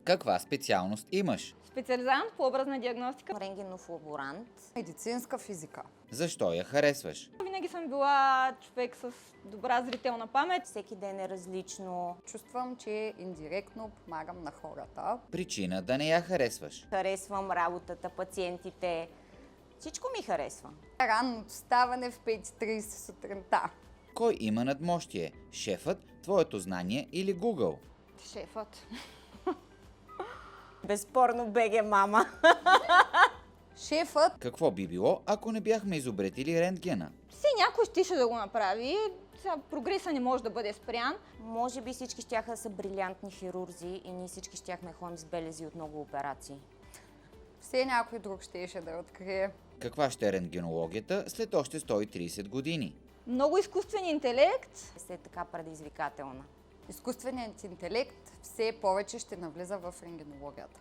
Каква специалност имаш? Специализант по образна диагностика. Рентгенов лаборант. Медицинска физика. Защо я харесваш? Винаги съм била човек с добра зрителна памет. Всеки ден е различно. Чувствам, че индиректно помагам на хората. Причина да не я харесваш? Харесвам работата, пациентите. Всичко ми харесва. Ранното ставане в 5:30 сутринта. Кой има надмощие? Шефът, твоето знание или Google? Шефът. Безспорно БГ мама. Шефът Какво би било, ако не бяхме изобретили рентгена? Все някой щеше да го направи. Сега прогреса не може да бъде спрян. Може би всички щяха да са брилянтни хирурзи и ние всички щяхме ходим с белези от много операции. все някой друг щеше да открие. Каква ще е рентгенологията след още 130 години? Много изкуствен интелект. Се е така предизвикателна. Изкуственият интелект все повече ще навлиза в рентгенологията.